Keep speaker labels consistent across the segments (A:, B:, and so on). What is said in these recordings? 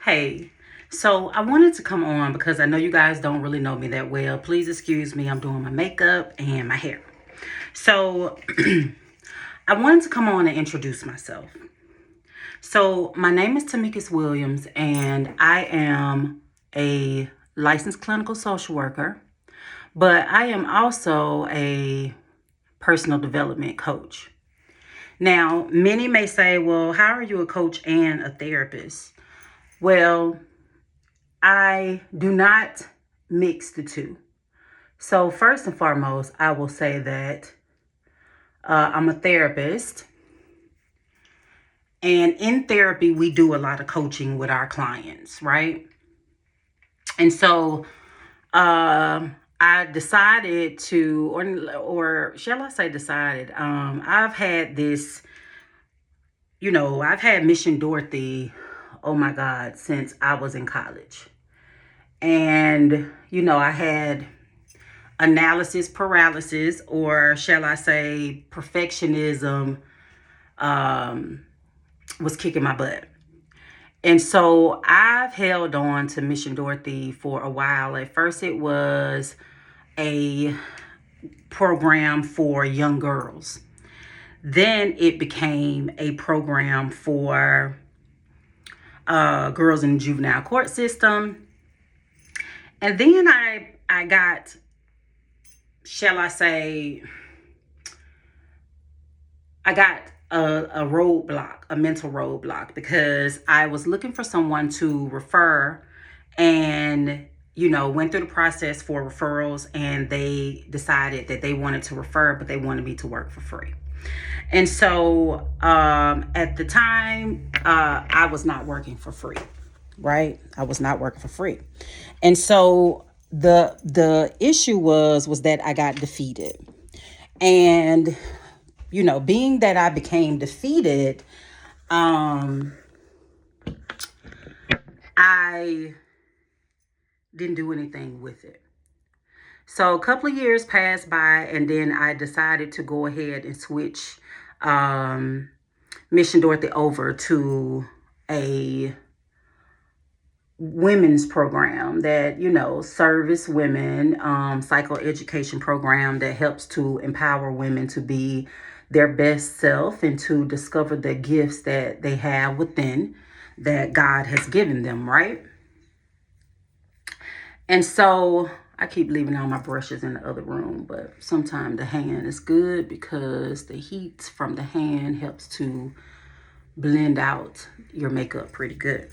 A: Hey, so I wanted to come on because I know you guys don't really know me that well. Please excuse me. I'm doing my makeup and my hair. So I wanted to come on and introduce myself. So my name is Tamikis Williams, and I am a licensed clinical social worker, but I am also a personal development coach. Now, many may say, well, how are you a coach and a therapist? Well, I do not mix the two. So, first and foremost, I will say that I'm a therapist. And in therapy, we do a lot of coaching with our clients, right? And so I decided to, or shall I say decided, I've had this, I've had Mission Dorothy, oh my God, since I was in college. And, I had analysis paralysis, or shall I say perfectionism, was kicking my butt. And so I've held on to Mission Dorothy for a while. At first, it was a program for young girls. Then it became a program for girls in the juvenile court system. And then I got, shall I say, I got a roadblock, a mental roadblock, because I was looking for someone to refer and, went through the process for referrals, and they decided that they wanted to refer, but they wanted me to work for free. And so at the time, I was not working for free, right? I was not working for free. And so the issue was that I got defeated. And being that I became defeated, I didn't do anything with it. So a couple of years passed by, and then I decided to go ahead and switch Mission Dorothy over to a women's program that, service women, psychoeducation program that helps to empower women to be their best self and to discover the gifts that they have within that God has given them, right? And so I keep leaving all my brushes in the other room, but sometimes the hand is good because the heat from the hand helps to blend out your makeup pretty good.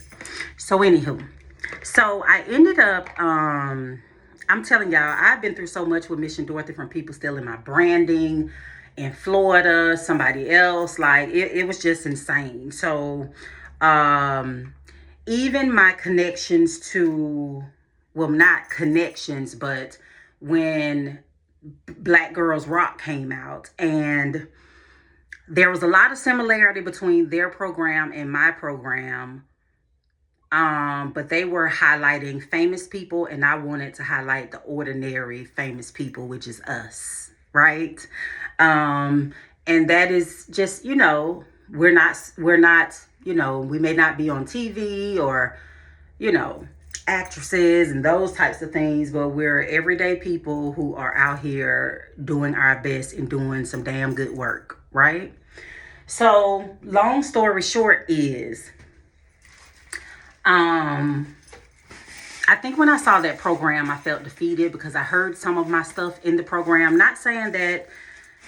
A: So anywho, so I ended up, I'm telling y'all, I've been through so much with Mission Dorothy, from people stealing my branding in Florida, somebody else, like it was just insane. So even my connections to, well, not connections, but when Black Girls Rock came out, and there was a lot of similarity between their program and my program. But they were highlighting famous people, and I wanted to highlight the ordinary famous people, which is us, right? Um, and that is just, we're not, we may not be on TV or, you know, actresses and those types of things, but we're everyday people who are out here doing our best and doing some damn good work, right? So, long story short is, I think when I saw that program, I felt defeated because I heard some of my stuff in the program. Not saying that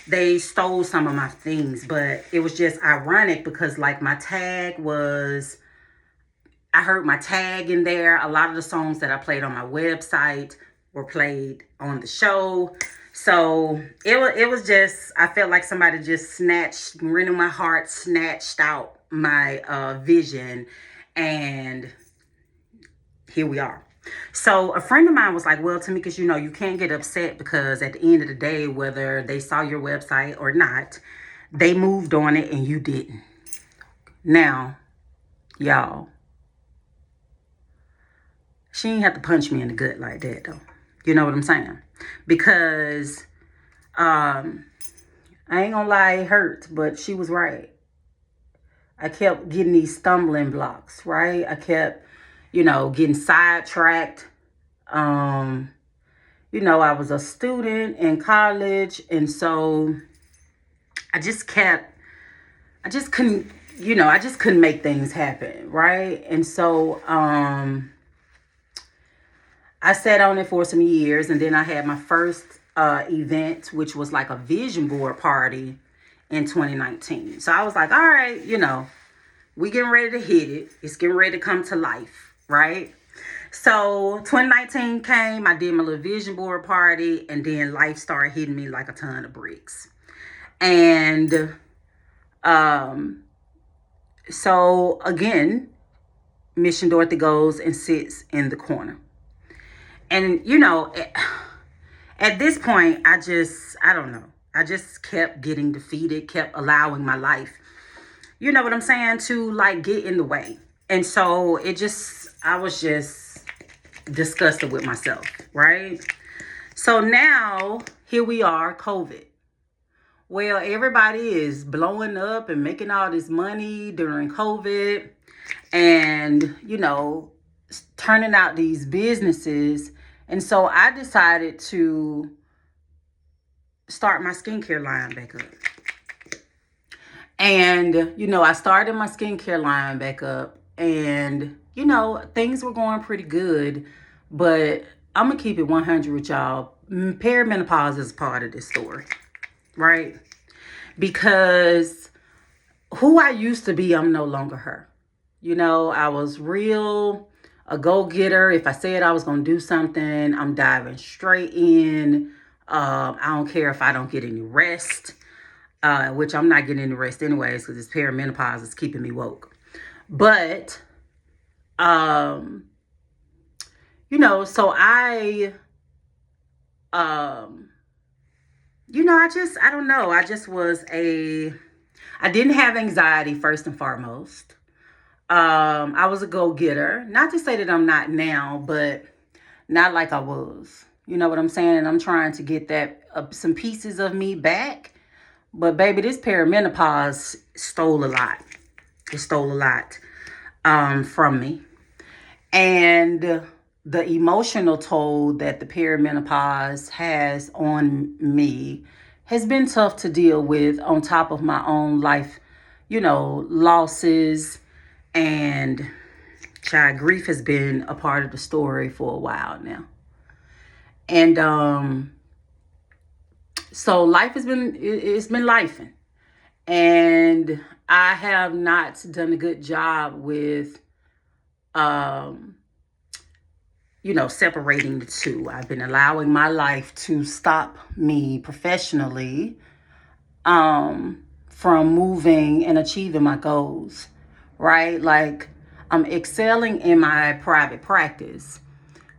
A: they stole some of my things, but it was just ironic because, like, my tag was, I heard my tag in there. A lot of the songs that I played on my website were played on the show. So it was just, I felt like somebody just snatched, rented my heart, snatched out my vision, and here we are. So a friend of mine was like, well, Tamika, you can't get upset because at the end of the day, whether they saw your website or not, they moved on it and you didn't. Now, y'all, she ain't have to punch me in the gut like that, though. You know what I'm saying? Because I ain't gonna lie, it hurt, but she was right. I kept getting these stumbling blocks, right? I kept, getting sidetracked. I was a student in college, and so I just kept, I just couldn't, I just couldn't make things happen, right? And so I sat on it for some years, and then I had my first event, which was like a vision board party in 2019. So I was like, all right, we getting ready to hit it. It's getting ready to come to life, right? So 2019 came, I did my little vision board party, and then life started hitting me like a ton of bricks. And so again, Mission Dorothy goes and sits in the corner. And, at this point, I don't know. I just kept getting defeated, kept allowing my life, you know what I'm saying, to like get in the way. And so I was just disgusted with myself, right? So now here we are, COVID. Well, everybody is blowing up and making all this money during COVID and, turning out these businesses. And so I decided to start my skincare line back up. And, I started my skincare line back up and, things were going pretty good. But I'm going to keep it 100 with y'all. Perimenopause is part of this story, right? Because who I used to be, I'm no longer her. I was real a go-getter. If I said I was going to do something, I'm diving straight in. I don't care if I don't get any rest, which I'm not getting any rest anyways because this perimenopause is keeping me woke. But, so I don't know. I didn't have anxiety first and foremost. I was a go-getter. Not to say that I'm not now, but not like I was. You know what I'm saying? And I'm trying to get some pieces of me back. But baby, this perimenopause stole a lot. It stole a lot from me. And the emotional toll that the perimenopause has on me has been tough to deal with on top of my own life, losses. And child, grief has been a part of the story for a while now. And so life it's been lifing. And I have not done a good job with separating the two. I've been allowing my life to stop me professionally from moving and achieving my goals, right? Like I'm excelling in my private practice.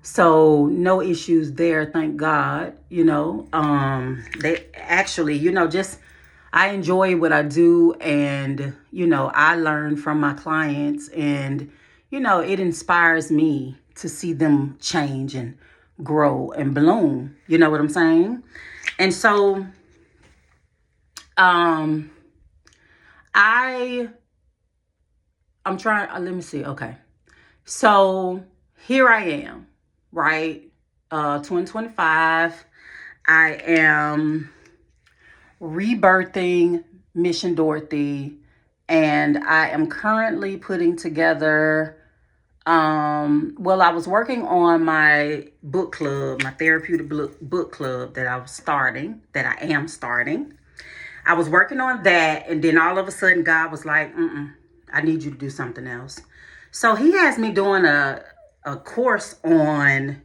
A: So no issues there, thank God. They actually, I enjoy what I do, and, I learn from my clients, and, it inspires me to see them change and grow and bloom. You know what I'm saying? And so, I'm trying, let me see. Okay. So here I am, right? 2025, I am rebirthing Mission Dorothy, and I am currently putting together, I was working on my book club, my therapeutic book club that I am starting. I was working on that, and then all of a sudden God was like, I need you to do something else. So he has me doing a course on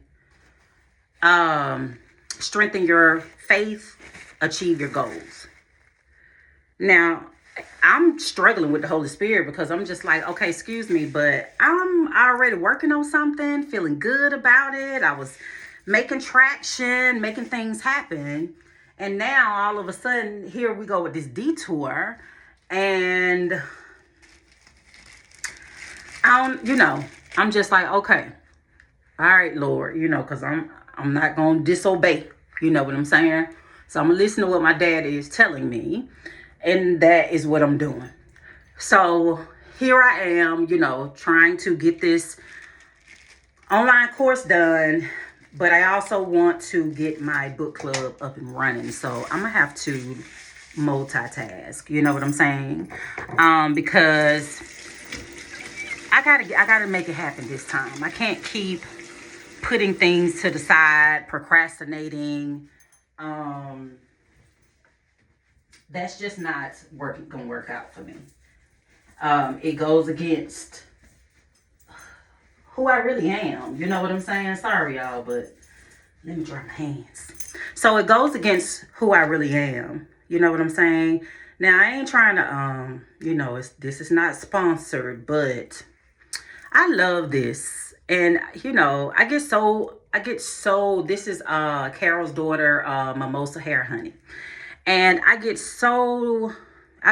A: strengthen your faith, achieve your goals. Now, I'm struggling with the Holy Spirit because I'm just like, okay, excuse me, but I'm already working on something, feeling good about it. I was making traction, making things happen. And now all of a sudden, here we go with this detour. And I'm just like, okay, all right, Lord, because I'm not going to disobey. You know what I'm saying? So I'm going to listen to what my dad is telling me. And that is what I'm doing. So here I am, trying to get this online course done, but I also want to get my book club up and running. So I'm gonna have to multitask. You know what I'm saying? Because I gotta make it happen this time. I can't keep putting things to the side, procrastinating. Um, that's just not gonna work out for me. It goes against who I really am. You know what I'm saying? Sorry, y'all, but let me dry my hands. So it goes against who I really am. You know what I'm saying? Now I ain't trying to this is not sponsored, but I love this. And I get so this is Carol's daughter, Mimosa Hair Honey. And I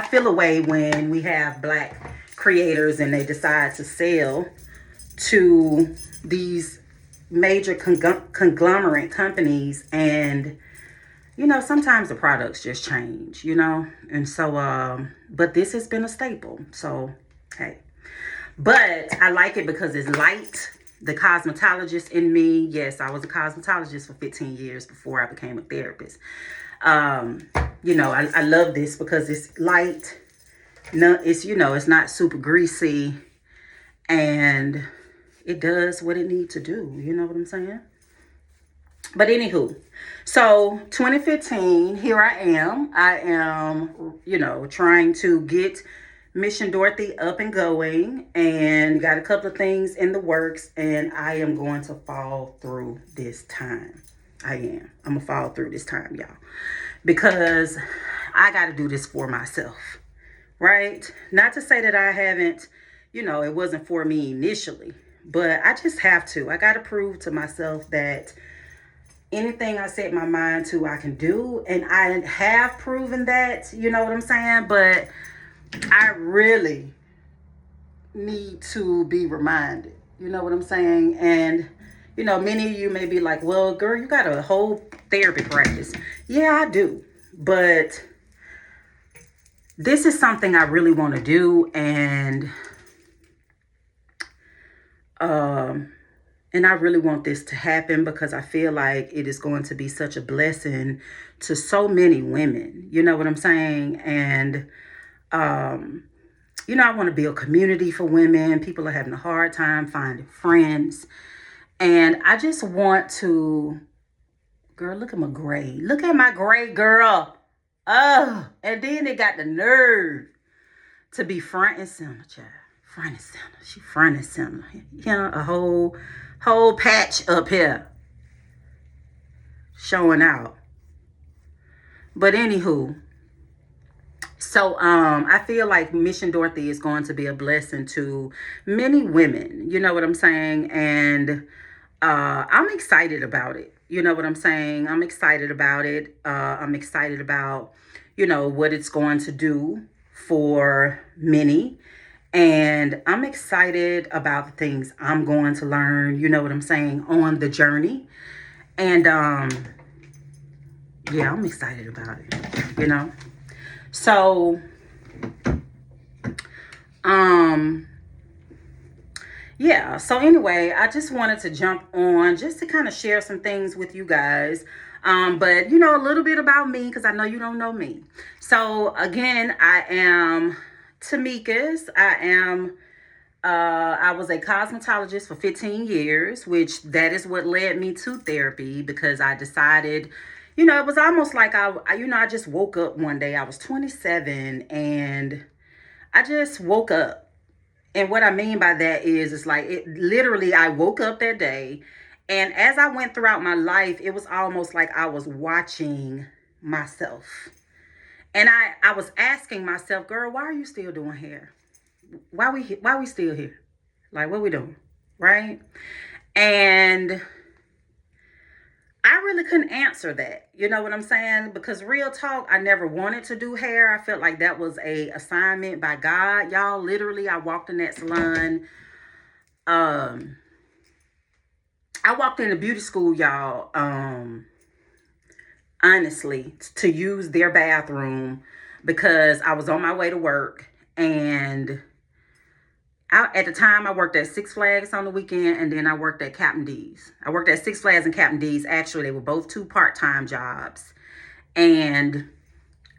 A: feel a way when we have black creators and they decide to sell to these major conglomerate companies, and sometimes the products just change, and so but this has been a staple, so hey. But I like it because it's light. The cosmetologist in me, yes, I was a cosmetologist for 15 years before I became a therapist. I love this because it's light. No, it's not super greasy, and it does what it needs to do. You know what I'm saying? But anywho, so 2015, here I am. I am, trying to get Mission Dorothy up and going, and got a couple of things in the works, and I am going to fall through this time. I am. I'm going to fall through this time, y'all, because I got to do this for myself, right? Not to say that I haven't, it wasn't for me initially, but I just have to. I got to prove to myself that anything I set my mind to, I can do. And I have proven that, you know what I'm saying? But I really need to be reminded, you know what I'm saying? And, many of you may be like, well, girl, you got a whole therapy practice. Yeah, I do. But this is something I really want to do. And I really want this to happen because I feel like it is going to be such a blessing to so many women. You know what I'm saying? And, I want to build community for women. People are having a hard time finding friends. And I just want to, girl, look at my gray. Look at my gray, girl. Oh, and then they got the nerve to be front and center, child. Front and center. She front and center. A whole patch up here showing out. But anywho, so I feel like Mission Dorothy is going to be a blessing to many women. You know what I'm saying? And I'm excited about it. You know what I'm saying? I'm excited about it. I'm excited about, what it's going to do for many. And I'm excited about the things I'm going to learn, you know what I'm saying, on the journey. And yeah, I'm excited about it, So yeah, so anyway, I just wanted to jump on just to kind of share some things with you guys. But a little bit about me, because I know you don't know me. So again, I am Tamika's. I was a cosmetologist for 15 years, which that is what led me to therapy, because I decided, it was almost like I just woke up one day. I was 27 and I just woke up. And what I mean by that is, it's like, it literally, I woke up that day, and as I went throughout my life, it was almost like I was watching myself. And I was asking myself, girl, why are you still doing hair? Why we still here? Like, what we doing? Right? And I really couldn't answer that. You know what I'm saying? Because real talk, I never wanted to do hair. I felt like that was a assignment by God. Y'all, literally, I walked in that salon. I walked into beauty school, y'all, honestly, to use their bathroom because I was on my way to work, and At the time, I worked at Six Flags on the weekend, and then I worked at Captain D's. I worked at Six Flags and Captain D's. Actually, they were both 2 part-time jobs. And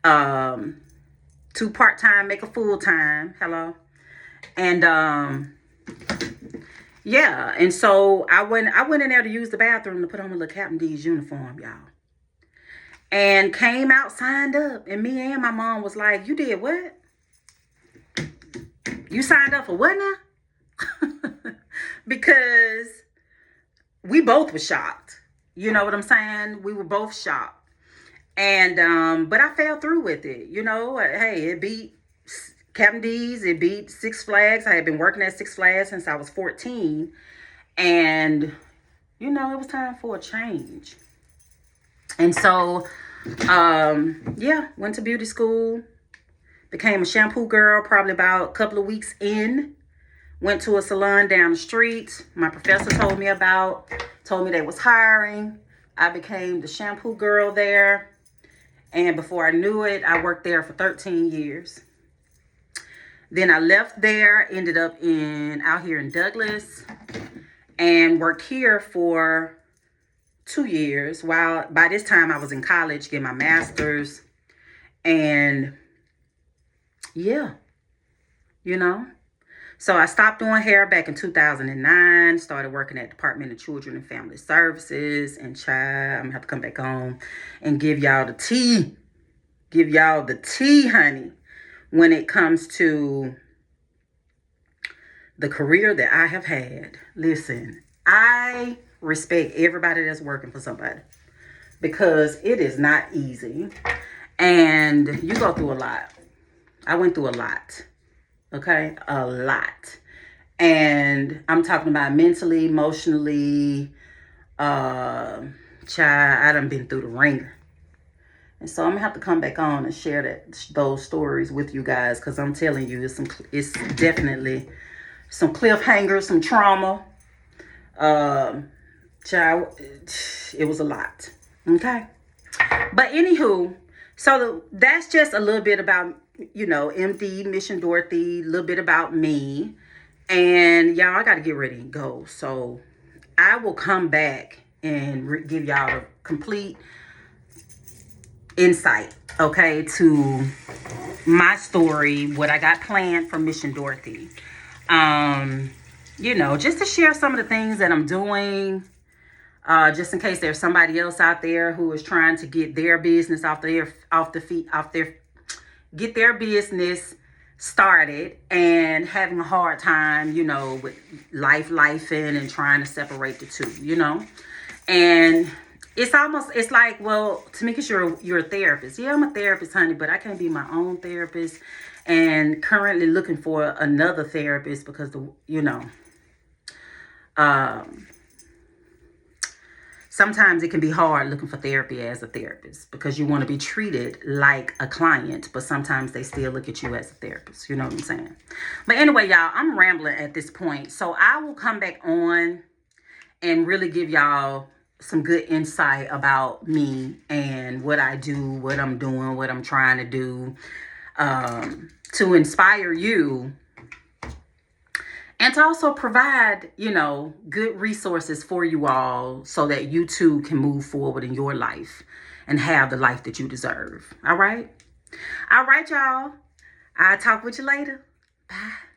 A: 2 part-time make a full-time. Hello. And yeah, and so I went in there to use the bathroom to put on a little Captain D's uniform, y'all. And came out, signed up, and me and my mom was like, "You did what? You signed up for what now?" Because we both were shocked. You know what I'm saying? We were both shocked. And but I fell through with it. You know, hey, it beat Captain D's, it beat Six Flags. I had been working at Six Flags since I was 14. And, you know, it was time for a change. And so, yeah, went to beauty school, became a shampoo girl probably about a couple of weeks in. Went to a salon down the street. My professor told me they was hiring. I became the shampoo girl there. And before I knew it, I worked there for 13 years. Then I left there, ended up out here in Douglas, and worked here for 2 years. While by this time I was in college, getting my master's. And yeah, you know. So I stopped doing hair back in 2009, started working at Department of Children and Family Services. And child, I'm gonna have to come back on and give y'all the tea. Give y'all the tea, honey, when it comes to the career that I have had. Listen, I respect everybody that's working for somebody, because it is not easy. And you go through a lot. I went through a lot. Okay, a lot. And I'm talking about mentally, emotionally. Child, I done been through the ringer. And so I'm gonna have to come back on and share those stories with you guys, because I'm telling you, it's definitely some cliffhangers, some trauma. Child, it was a lot. Okay, but anywho, so that's just a little bit about, you know, MD Mission Dorothy, a little bit about me. And y'all, I got to get ready and go. So I will come back and give y'all a complete insight, okay, to my story, what I got planned for Mission Dorothy. You know, just to share some of the things that I'm doing, just in case there's somebody else out there who is trying to get their business get their business started and having a hard time, you know, with lifing and trying to separate the two, you know. And it's like, well, Tamika, you're a therapist. Yeah, I'm a therapist, honey, but I can't be my own therapist. And currently looking for another therapist because sometimes it can be hard looking for therapy as a therapist, because you want to be treated like a client, but sometimes they still look at you as a therapist. You know what I'm saying? But anyway, y'all, I'm rambling at this point. So I will come back on and really give y'all some good insight about me and what I do, what I'm doing, what I'm trying to do, to inspire you, and to also provide, you know, good resources for you all so that you too can move forward in your life and have the life that you deserve. All right? All right, y'all. I'll talk with you later. Bye.